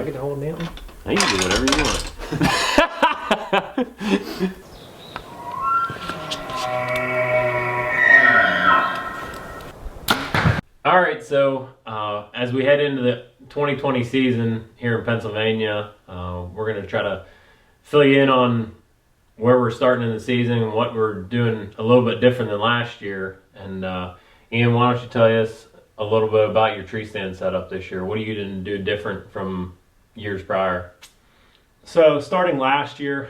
get to hold Mantley? You can do whatever you want. All right, so as we head into the 2020 season here in Pennsylvania, we're going to try to fill you in on where we're starting in the season and what we're doing a little bit different than last year. And Ian, why don't you tell us a little bit about your tree stand setup this year? What are you going to do different from years prior? So starting last year,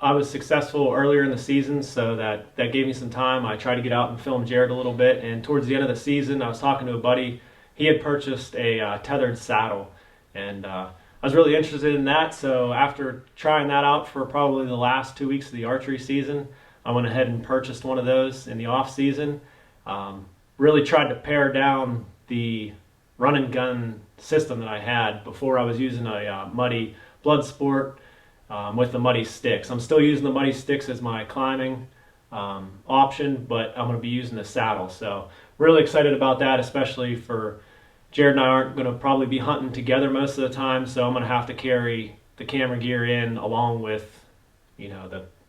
I was successful earlier in the season, so that gave me some time. I tried to get out and film Jared a little bit, and towards the end of the season, I was talking to a buddy. He had purchased a tethered saddle, and I was really interested in that. So after trying that out for probably the last 2 weeks of the archery season, I went ahead and purchased one of those in the off season. Really tried to pare down the run and gun system that I had before. I was using a Muddy Blood Sport with the Muddy sticks. I'm still using the Muddy sticks as my climbing option, but I'm going to be using the saddle. So really excited about that, especially for Jared and I aren't going to probably be hunting together most of the time, so I'm going to have to carry the camera gear in along with, you know,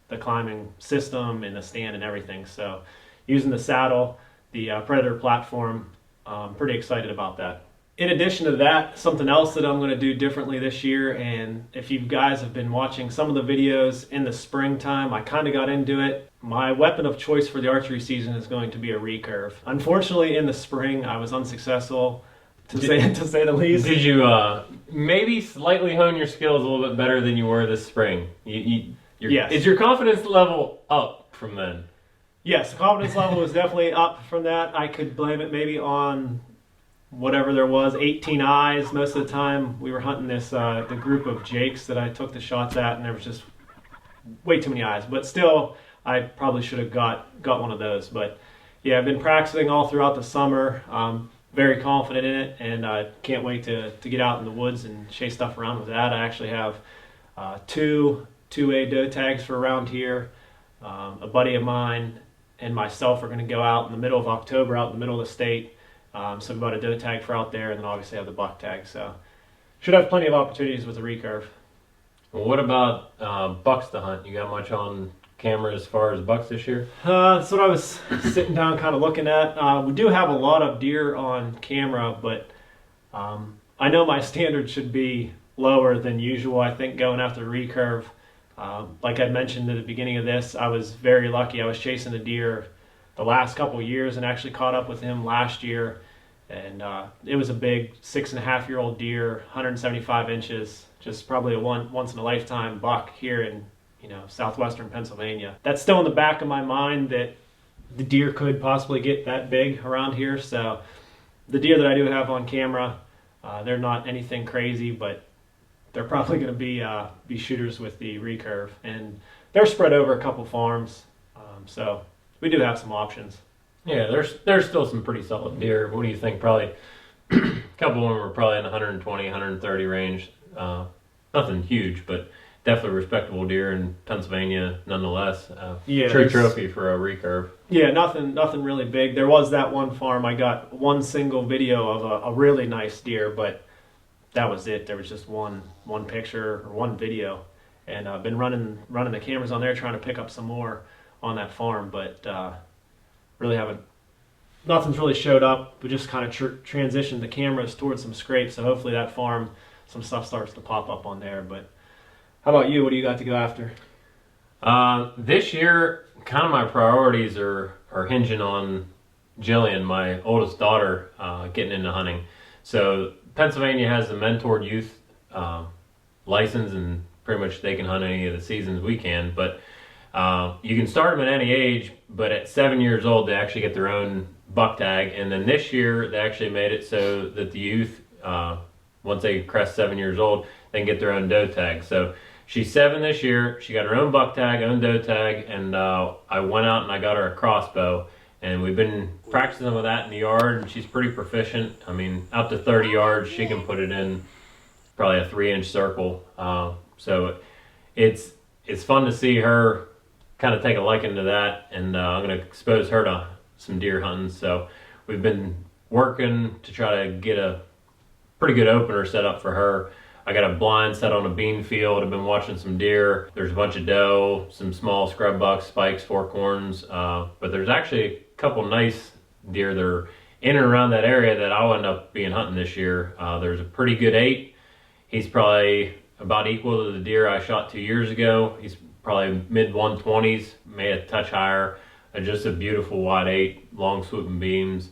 the climbing system and the stand and everything. So using the saddle, the Predator platform, I'm pretty excited about that. In addition to that, something else that I'm going to do differently this year, and if you guys have been watching some of the videos in the springtime, I kind of got into it. My weapon of choice for the archery season is going to be a recurve. Unfortunately, in the spring, I was unsuccessful, to say the least. Did you maybe slightly hone your skills a little bit better than you were this spring? Yes. Is your confidence level up from then? Yes, the confidence level was definitely up from that. I could blame it maybe on whatever there was, 18 eyes. Most of the time we were hunting this the group of jakes that I took the shots at, and there was just way too many eyes. But still, I probably should have got one of those. But yeah, I've been practicing all throughout the summer. Very confident in it, and I can't wait to get out in the woods and chase stuff around with that. I actually have two 2A doe tags for around here. A buddy of mine and myself are going to go out in the middle of October, out in the middle of the state. So we bought a doe tag for out there, and then obviously have the buck tag. So should have plenty of opportunities with the recurve. Well, what about bucks to hunt? You got much on camera as far as bucks this year? That's what I was sitting down kind of looking at. We do have a lot of deer on camera, but I know my standard should be lower than usual. I think going after the recurve, like I mentioned at the beginning of this, I was very lucky. I was chasing a deer the last couple years and actually caught up with him last year, and it was a big 6.5-year-old deer, 175 inches, just probably a once in a lifetime buck here in southwestern Pennsylvania. That's still in the back of my mind that the deer could possibly get that big around here. So the deer that I do have on camera, they're not anything crazy, but they're probably going to be shooters with the recurve, and they're spread over a couple farms, so we do have some options. Yeah, there's still some pretty solid deer. What do you think? Probably a couple of them are probably in the 120, 130 range. Nothing huge, but definitely respectable deer in Pennsylvania nonetheless. True trophy for a recurve. Yeah, nothing really big. There was that one farm I got one single video of a really nice deer, but that was it. There was just one picture or one video, and I've been running the cameras on there trying to pick up some more on that farm, but nothing's really showed up. We just kind of transitioned the cameras towards some scrapes, so hopefully that farm, some stuff starts to pop up on there. But how about you? What do you got to go after? This year, kind of my priorities are hinging on Jillian, my oldest daughter, getting into hunting. So Pennsylvania has the mentored youth license, and pretty much they can hunt any of the seasons we can. But you can start them at any age, but at 7 years old, they actually get their own buck tag. And then this year, they actually made it so that the youth, once they crest 7 years old, they can get their own doe tag. So she's 7 this year. She got her own buck tag, own doe tag, and I went out and I got her a crossbow. And we've been practicing with that in the yard, and she's pretty proficient. I mean, up to 30 yards, she can put it in probably a 3-inch circle. So it's fun to see her kind of take a liking to that, and I'm going to expose her to some deer hunting. So we've been working to try to get a pretty good opener set up for her. I got a blind set on a bean field. I've been watching some deer. There's a bunch of doe, some small scrub bucks, spikes, forkhorns, but there's actually a couple nice deer that are in and around that area that I'll end up being hunting this year. There's a pretty good 8. He's probably about equal to the deer I shot 2 years ago. He's probably mid 120s, maybe a touch higher. Just a beautiful wide 8, long swooping beams.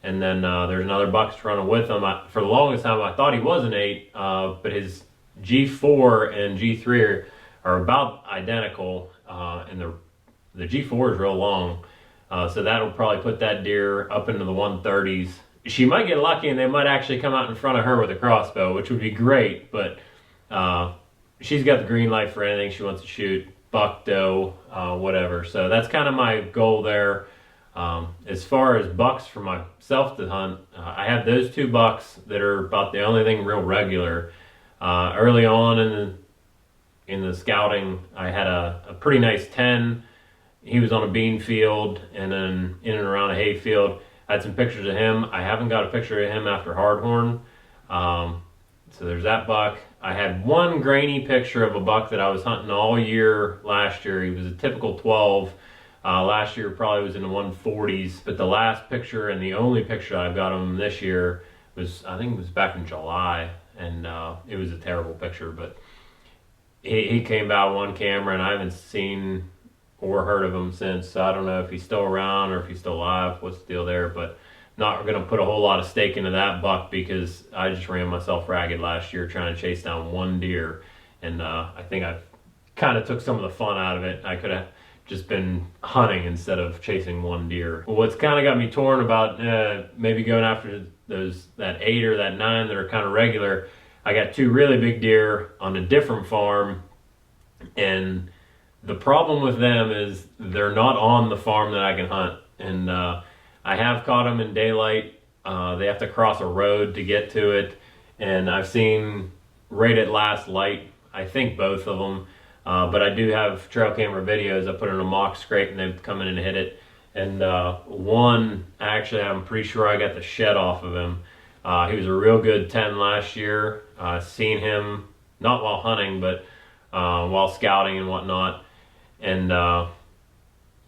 And then there's another buck running with him. For the longest time, I thought he was an 8, but his G4 and G3 are about identical, and the G4 is real long. So that'll probably put that deer up into the 130s. She might get lucky and they might actually come out in front of her with a crossbow, which would be great, but she's got the green light for anything she wants to shoot, buck, doe, whatever. So that's kind of my goal there. As far as bucks for myself to hunt, I have those 2 bucks that are about the only thing real regular. Early on in the scouting, I had a pretty nice 10. He was on a bean field and then in and around a hay field. I had some pictures of him. I haven't got a picture of him after Hardhorn. So there's that buck. I had one grainy picture of a buck that I was hunting all year last year. He was a typical 12. Last year probably was in the 140s, but the last picture and the only picture I've got of him this year was, I think it was back in July, and it was a terrible picture, but he came out on camera and I haven't seen or heard of him since, so I don't know if he's still around or if he's still alive, what's the deal there, but not going to put a whole lot of stake into that buck because I just ran myself ragged last year trying to chase down one deer, and I think I kind of took some of the fun out of it. I could have just been hunting instead of chasing one deer. What's kind of got me torn about maybe going after that 8 or that 9 that are kind of regular, I got 2 really big deer on a different farm, and the problem with them is they're not on the farm that I can hunt, and I have caught them in daylight. They have to cross a road to get to it, and I've seen right at last light, I think both of them. But I do have trail camera videos. I put in a mock scrape and they've come in and hit it. And one, actually, I'm pretty sure I got the shed off of him. He was a real good 10 last year. Seen him, not while hunting, but while scouting and whatnot. And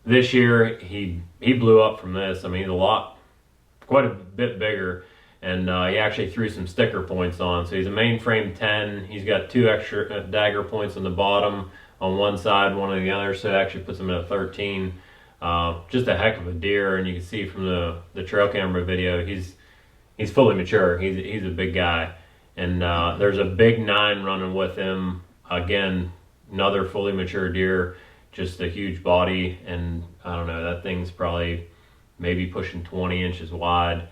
this year, he blew up from this. I mean, he's quite a bit bigger. And he actually threw some sticker points on. So he's a mainframe 10. He's got 2 extra dagger points on the bottom on one side, one on the other. So it actually puts him at a 13. Just a heck of a deer. And you can see from the trail camera video, he's fully mature. He's a big guy. And there's a big 9 running with him. Again, another fully mature deer. Just a huge body. And I don't know, that thing's probably maybe pushing 20 inches wide.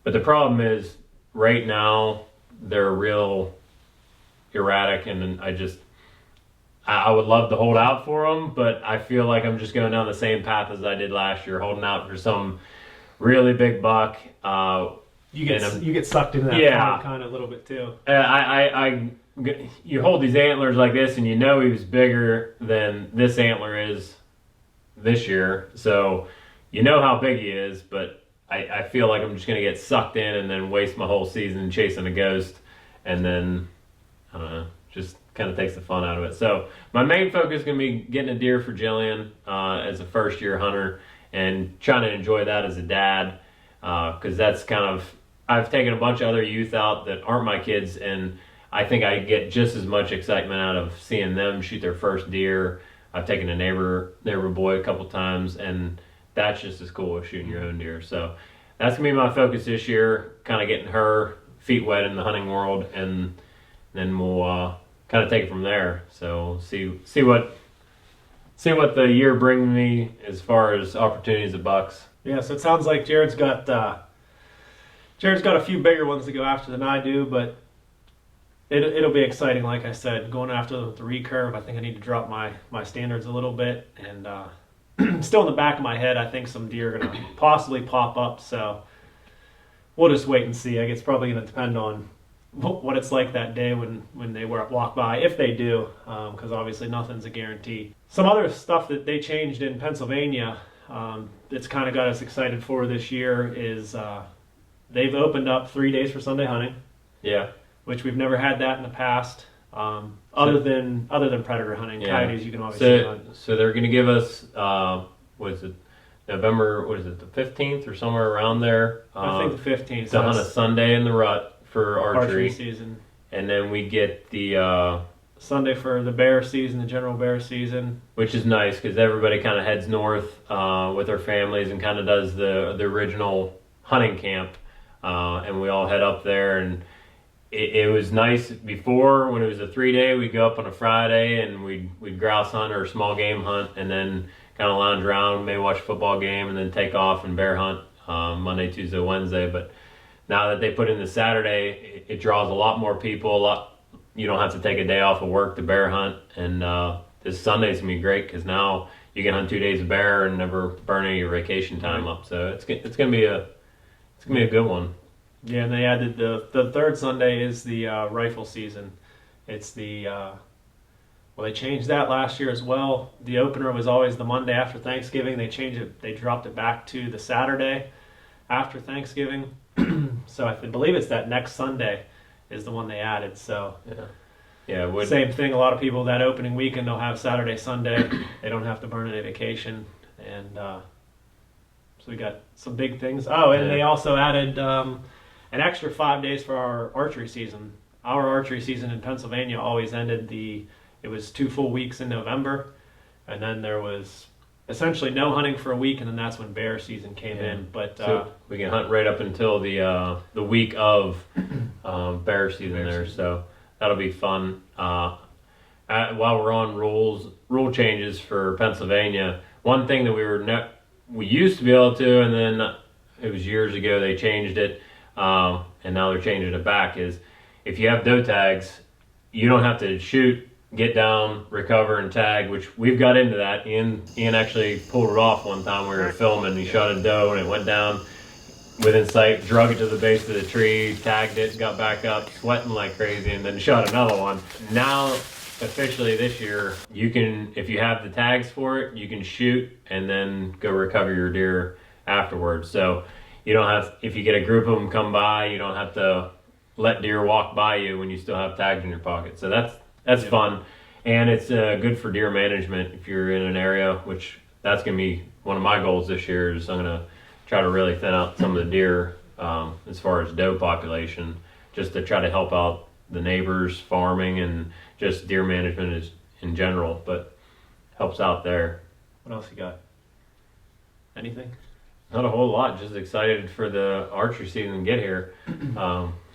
But the problem is, right now, they're real erratic, and I would love to hold out for them, but I feel like I'm just going down the same path as I did last year, holding out for some really big buck. You get sucked into that farm kind of a little bit too. You hold these antlers like this, and you know he was bigger than this antler is this year, so you know how big he is, but I feel like I'm just going to get sucked in and then waste my whole season chasing a ghost, and then, I don't know, just kind of takes the fun out of it. So my main focus is going to be getting a deer for Jillian as a first-year hunter and trying to enjoy that as a dad, because that's kind of, I've taken a bunch of other youth out that aren't my kids, and I think I get just as much excitement out of seeing them shoot their first deer. I've taken a neighbor boy a couple times, and that's just as cool as shooting your own deer. So that's going to be my focus this year, kind of getting her feet wet in the hunting world, and then we'll kind of take it from there. So see what the year brings me as far as opportunities of bucks. Yeah, so it sounds like Jared's got a few bigger ones to go after than I do, but it'll be exciting. Like I said, going after the recurve, I think I need to drop my standards a little bit, and still in the back of my head, I think some deer are going to possibly pop up, so we'll just wait and see. I guess it's probably going to depend on what it's like that day when they walk by, if they do, because obviously nothing's a guarantee. Some other stuff that they changed in Pennsylvania that's kind of got us excited for this year is they've opened up 3 days for Sunday hunting, Yeah. which we've never had that in the past. Other than predator hunting, Yeah. coyotes you can obviously hunt. So they're going to give us what is it, November? What is it, the 15th or somewhere around there? I think the 15th. To hunt a Sunday in the rut for archery, season. and then we get the Sunday for the bear season, the general bear season. which is nice because everybody kind of heads north with their families and kind of does the original hunting camp, and we all head up there. And it was nice before when it was a 3 day. We'd go up on a Friday and we'd grouse hunt or small game hunt, and then kind of lounge around, maybe watch a football game, and then take off and bear hunt Monday, Tuesday, Wednesday. But now that they put in the Saturday, it draws a lot more people. You don't have to take a day off of work to bear hunt, and this Sunday's gonna be great because now you can hunt 2 days of bear and never burn any of your vacation time up. So it's gonna be a good one. Yeah, and they added the third Sunday is the rifle season. It's the well, they changed that last year as well. The opener was always the Monday after Thanksgiving. They changed it. They dropped it back to the Saturday after Thanksgiving. So I believe it's that next Sunday is the one they added. So Yeah. same thing. A lot of people that opening weekend they'll have Saturday, Sunday. They don't have to burn any vacation, and so we got some big things. Oh, and they also added an extra 5 days for our archery season. Our archery season in Pennsylvania always ended it was 2 full weeks in November, and then there was essentially no hunting for a week, and then that's when bear season came in. But so we can hunt right up until the week of bear season there. So that'll be fun. While we're on rule changes for Pennsylvania, one thing that we used to be able to, and then it was years ago they changed it, and now they're changing it back, is if you have doe tags, you don't have to shoot, get down, recover, and tag, which we've got into that. Ian actually pulled it off one time. We were filming, he shot a doe, and it went down within sight, drug it to the base of the tree, tagged it, got back up, sweating like crazy, and then shot another one. Now, officially this year, you can, if you have the tags for it, you can shoot and then go recover your deer afterwards. So you don't have, if you get a group of them come by, you don't have to let deer walk by you when you still have tags in your pocket. So that's fun, and it's good for deer management if you're in an area, which that's going to be one of my goals this year. Is I'm going to try to really thin out some of the deer as far as doe population, just to try to help out the neighbors farming and just deer management is in general, but helps out there. what else you got? Anything? Not a whole lot. Just excited for the archery season to get here.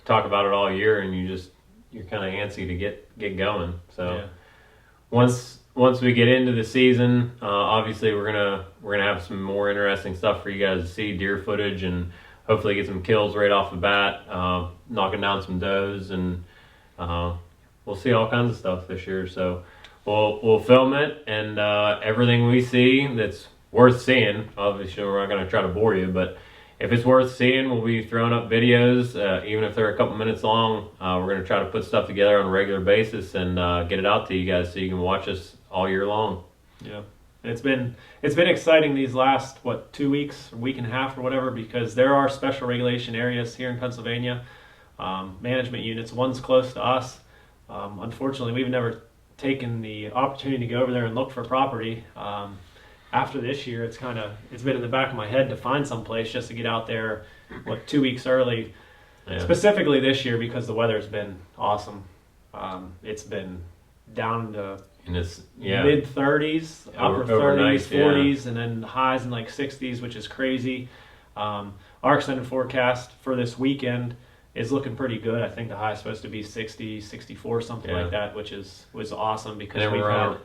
Talk about it all year, and you're kind of antsy to get going. So Yeah. once we get into the season, obviously we're gonna have some more interesting stuff for you guys to see, deer footage, and hopefully get some kills right off the bat, knocking down some does, and we'll see all kinds of stuff this year. So we'll film it, and everything we see that's worth seeing. Obviously, we're not going to try to bore you, but if it's worth seeing, we'll be throwing up videos, even if they're a couple minutes long. We're going to try to put stuff together on a regular basis and get it out to you guys so you can watch us all year long. Yeah, it's been exciting these last 2 weeks, a week and a half or whatever, because there are special regulation areas here in Pennsylvania, management units. One's close to us. Unfortunately, we've never taken the opportunity to go over there and look for property. After this year, it's been in the back of my head to find some place just to get out there 2 weeks early. Yeah. Specifically this year because the weather's been awesome. It's been down to mid 30s, upper 30s, overnight, 40s, and then highs in like 60s, which is crazy. Our extended forecast for this weekend is looking pretty good. I think the high is supposed to be 60, 64, something like that, which was awesome because and then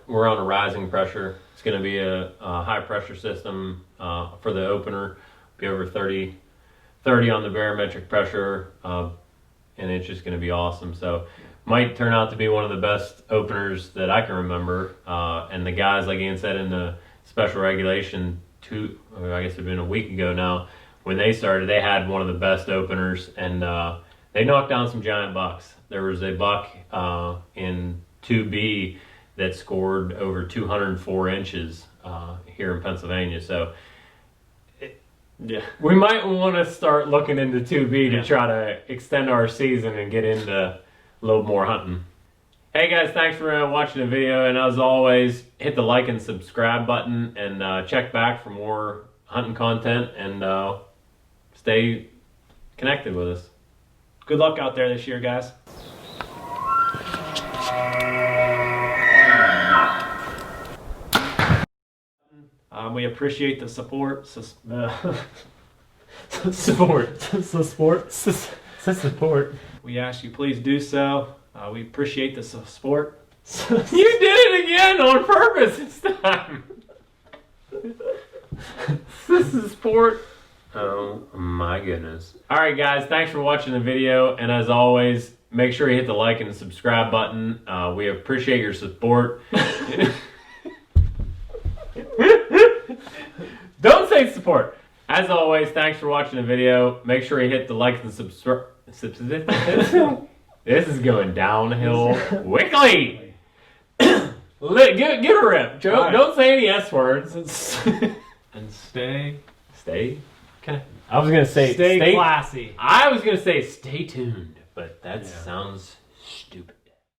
we're on a rising pressure. It's going to be a high pressure system for the opener. Be over 30 on the barometric pressure, and it's just going to be awesome. So might turn out to be one of the best openers that I can remember. And the guys, like Ian said, in the special regulation, I guess it'd been a week ago now, when they started, they had one of the best openers, and they knocked down some giant bucks. There was a buck in 2B that scored over 204 inches here in Pennsylvania. So Yeah. We might want to start looking into 2B Yeah. to try to extend our season and get into a little more hunting. Hey guys, thanks for watching the video, and as always, hit the like and subscribe button, and check back for more hunting content, and stay connected with us. Good luck out there this year, guys. We appreciate the support. Support. We ask you please do so. We appreciate the support. You did it again on purpose this time. This is sport. Oh my goodness. Alright guys, thanks for watching the video, and as always, make sure you hit the like and subscribe button. We appreciate your support. Don't say support. As always, thanks for watching the video. Make sure you hit the like and subscribe. This is going downhill quickly. Give a rip, Joe. Right. Don't say any S words. And stay Okay. I was gonna say classy. I was gonna say stay tuned, but that sounds stupid.